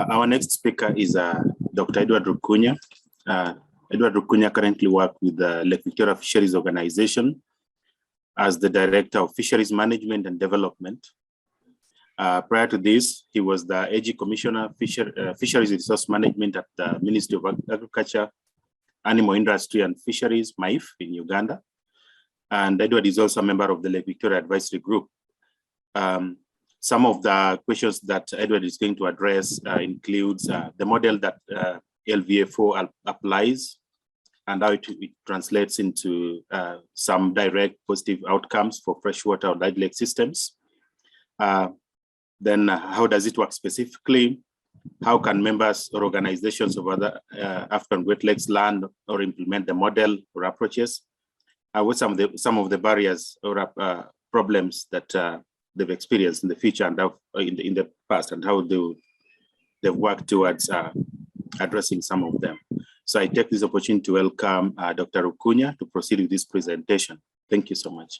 Our next speaker is Dr. Edward Rukuunya. Edward Rukuunya currently works with the Lake Victoria Fisheries Organization as the Director of Fisheries Management and Development. Prior to this, he was the AG Commissioner Fisheries Resource Management at the Ministry of Agriculture, Animal Industry and Fisheries, MAIF, in Uganda. And Edward is also a member of the Lake Victoria Advisory Group. Some of the questions that Edward is going to address includes the model that LVFO applies and how it translates into some direct positive outcomes for freshwater or large lake systems. Then how does it work specifically? How can members or organizations of other African Great Lakes learn or implement the model or approaches? What some of the barriers or problems that they've experienced in the future and in the past, and how they've worked towards addressing some of them. So I take this opportunity to welcome Dr. Rukuunya to proceed with this presentation. Thank you so much.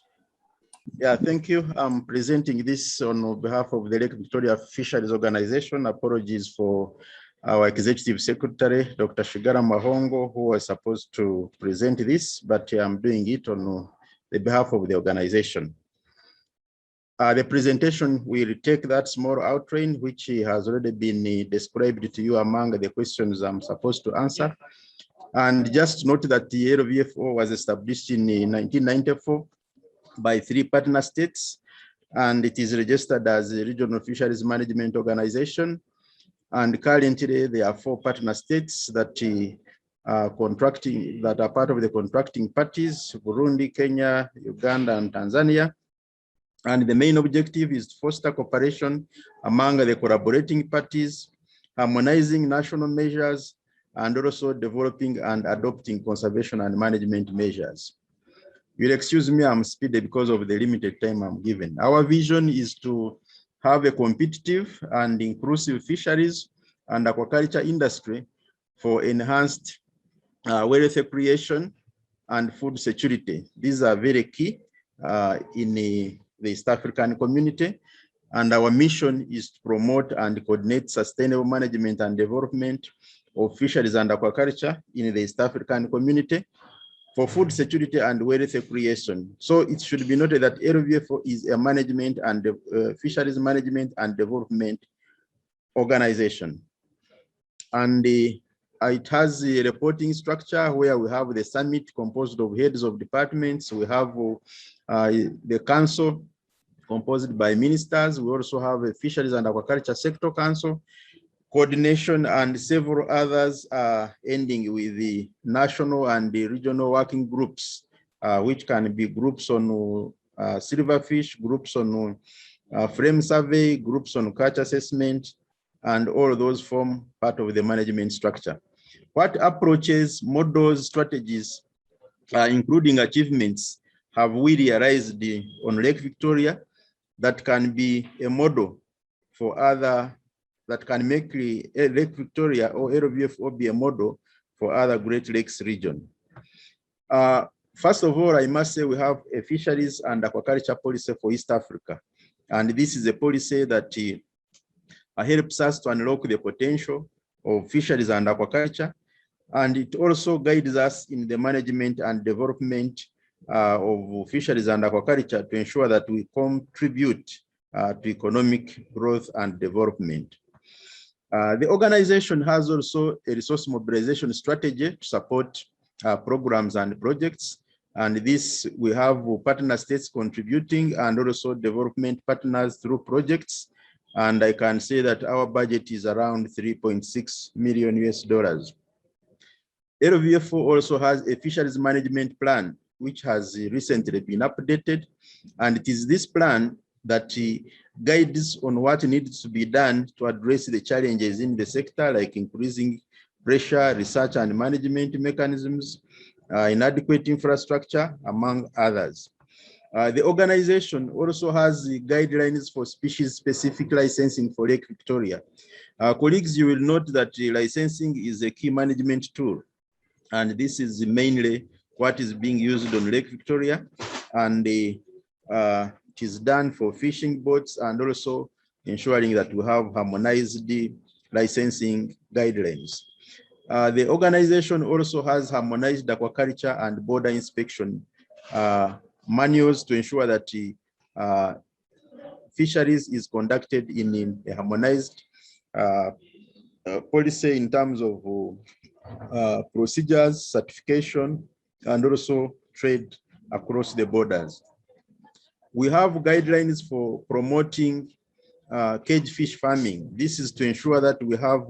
Yeah, thank you. I'm presenting this on behalf of the Lake Victoria Fisheries Organization. Apologies for our Executive Secretary, Dr. Shigara Mahongo, who was supposed to present this, but I'm doing it on the behalf of the organization. The presentation will take that small outline, which has already been described to you among the questions I'm supposed to answer. And just note that the LVFO was established in 1994 by 3 partner states, and it is registered as a regional fisheries management organization. And currently there are 4 partner states that are contracting, that are part of the contracting parties: Burundi, Kenya, Uganda, and Tanzania. And the main objective is to foster cooperation among the collaborating parties, harmonizing national measures, and also developing and adopting conservation and management measures. You'll excuse me, I'm speedy because of the limited time I'm given. Our vision is to have a competitive and inclusive fisheries and aquaculture industry for enhanced wealth creation and food security. These are very key in the East African community, and our mission is to promote and coordinate sustainable management and development of fisheries and aquaculture in the East African community for food security and wealth creation. So it should be noted that LVFO is a management and fisheries management and development organization. And it has a reporting structure where we have the summit composed of heads of departments. We have the council composed by ministers. We also have a fisheries and aquaculture sector council, coordination, and several others, ending with the national and the regional working groups, which can be groups on silverfish, groups on frame survey, groups on catch assessment, and all those form part of the management structure. What approaches, models, strategies, including achievements, have we realized on Lake Victoria that can be a model for other, that can make Lake Victoria or LVFO be a model for other Great Lakes region? First of all, I must say we have a fisheries and aquaculture policy for East Africa. And this is a policy that helps us to unlock the potential of fisheries and aquaculture. And it also guides us in the management and development of fisheries and aquaculture to ensure that we contribute to economic growth and development. The organization has also a resource mobilization strategy to support programs and projects. And this, we have partner states contributing and also development partners through projects. And I can say that our budget is around $3.6 million US. LVFO also has a fisheries management plan, which has recently been updated. And it is this plan that guides on what needs to be done to address the challenges in the sector, like increasing pressure, research and management mechanisms, inadequate infrastructure, among others. The organization also has guidelines for species-specific licensing for Lake Victoria. Colleagues, you will note that licensing is a key management tool, and this is mainly what is being used on Lake Victoria, and it is done for fishing boats and also ensuring that we have harmonized licensing guidelines. The organization also has harmonized aquaculture and border inspection manuals to ensure that fisheries is conducted in a harmonized policy in terms of procedures, certification, and also trade across the borders. We have guidelines for promoting cage fish farming. This is to ensure that we have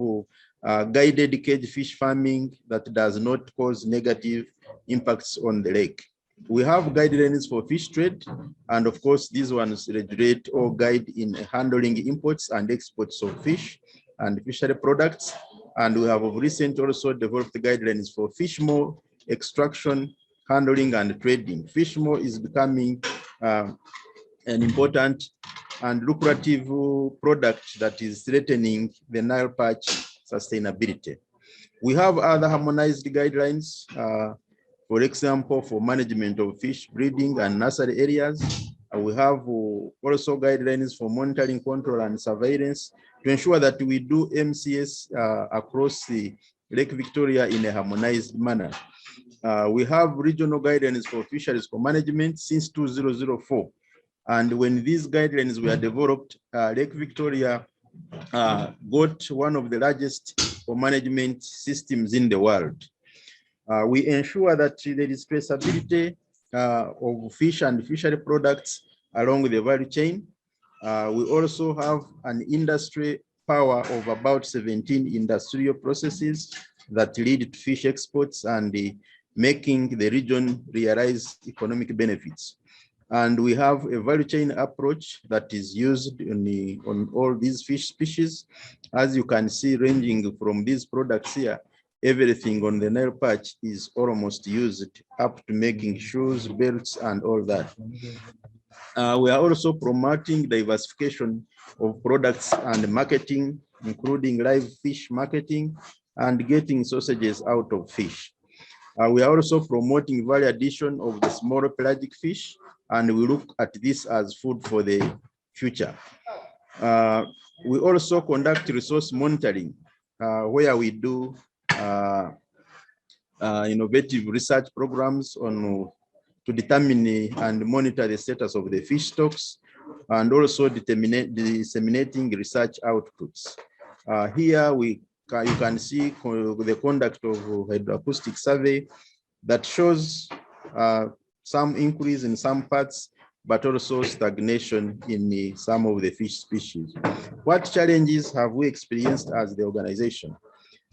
guided cage fish farming that does not cause negative impacts on the lake. We have guidelines for fish trade, and of course, these ones regulate or guide in handling imports and exports of fish and fishery products. And we have recently also developed guidelines for fish meal extraction, handling, and trading. Fish meal is becoming an important and lucrative product that is threatening the Nile perch sustainability. We have other harmonized guidelines, for example, for management of fish breeding and nursery areas. We have also guidelines for monitoring, control, and surveillance to ensure that we do MCS across the Lake Victoria in a harmonized manner. We have regional guidelines for fisheries management since 2004. And when these guidelines were developed, Lake Victoria got one of the largest management systems in the world. We ensure that there is traceability of fish and fishery products along the value chain. We also have an industry power of about 17 industrial processes that lead to fish exports and making the region realize economic benefits. And we have a value chain approach that is used on all these fish species. As you can see, ranging from these products here, everything on the Nile perch is almost used up to making shoes, belts, and all that. We are also promoting diversification of products and marketing, including live fish marketing and getting sausages out of fish. We are also promoting value addition of the smaller pelagic fish, and we look at this as food for the future. We also conduct resource monitoring, where we do innovative research programs to determine and monitor the status of the fish stocks, and also disseminating research outputs. Here you can see the conduct of hydroacoustic survey that shows some increase in some parts, but also stagnation in some of the fish species. What challenges have we experienced as the organization?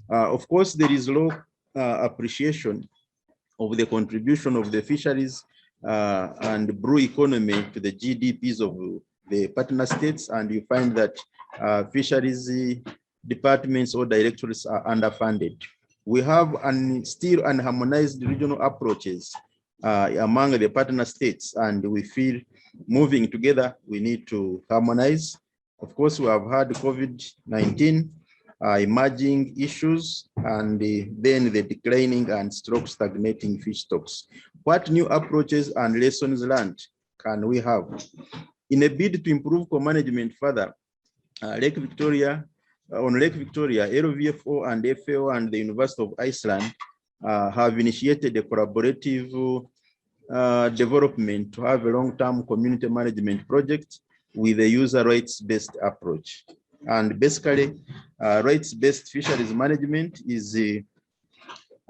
Of course, there is low appreciation of the contribution of the fisheries and brew economy to the GDPs of the partner states, and you find that fisheries departments or directorates are underfunded. We have still unharmonized regional approaches among the partner states, and we feel moving together, we need to harmonize. Of course, we have had COVID-19 emerging issues, and then the declining and stagnating fish stocks. What new approaches and lessons learned can we have? In a bid to improve co-management further, Lake Victoria, LVFO and FAO and the University of Iceland have initiated a collaborative development to have a long-term community management project with a user rights-based approach. And basically, rights-based fisheries management is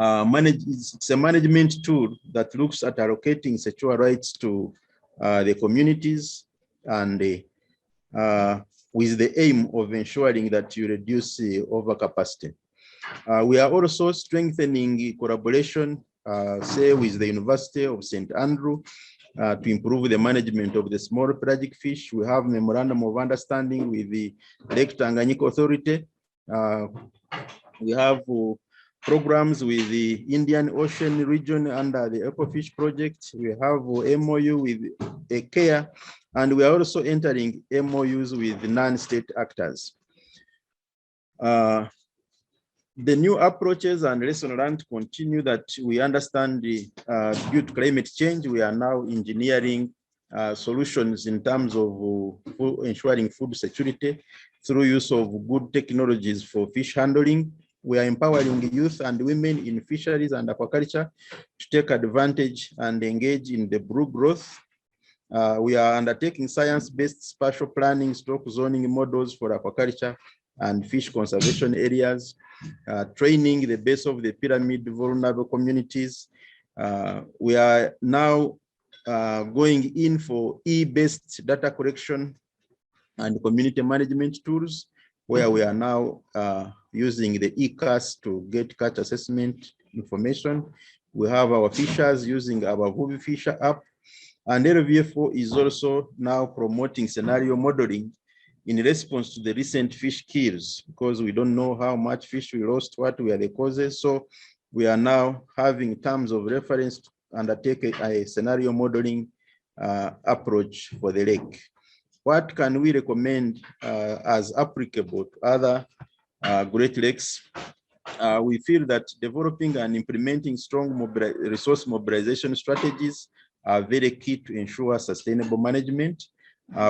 it's a management tool that looks at allocating sexual rights to the communities, and with the aim of ensuring that you reduce overcapacity. We are also strengthening collaboration, say, with the University of St. Andrew to improve the management of the small pelagic fish. We have memorandum of understanding with the Lake Tanganyika Authority. We have programs with the Indian Ocean region under the Ecofish project. We have MOU with IKEA, and we are also entering MOUs with non-state actors. The new approaches and lessons learned continue that we understand due to climate change, we are now engineering solutions in terms of ensuring food security through use of good technologies for fish handling. We are empowering youth and women in fisheries and aquaculture to take advantage and engage in the blue growth. We are undertaking science-based spatial planning, stroke zoning models for aquaculture and fish conservation areas, training the base of the pyramid vulnerable communities. We are now going in for e-based data collection and community management tools, where we are now using the e-CAS to get catch assessment information. We have our fishers using our Vubi Fisher app, and LVFO is also now promoting scenario modeling in response to the recent fish kills, because we don't know how much fish we lost, what were the causes. So we are now having terms of reference to undertake a scenario modeling approach for the lake. What can we recommend as applicable to other Great Lakes? We feel that developing and implementing strong resource mobilization strategies are very key to ensure sustainable management.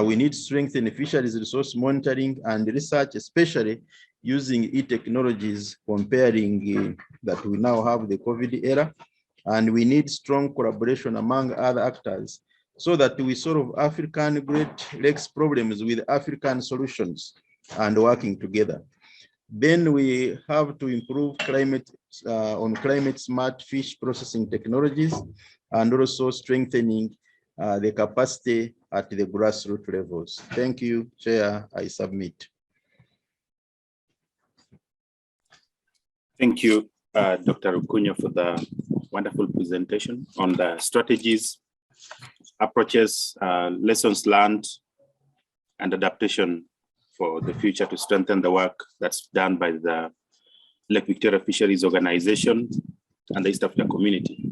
We need to strengthen fisheries resource monitoring and research, especially using e-technologies, comparing that we now have the COVID era. And we need strong collaboration among other actors so that we solve African Great Lakes problems with African solutions and working together. Then we have to improve climate smart fish processing technologies and also strengthening the capacity at the grassroots levels. Thank you, Chair. I submit. Thank you, Dr. Rukuunya, for the wonderful presentation on the strategies, approaches, lessons learned, and adaptation for the future to strengthen the work that's done by the Lake Victoria Fisheries Organization and the East Africa community.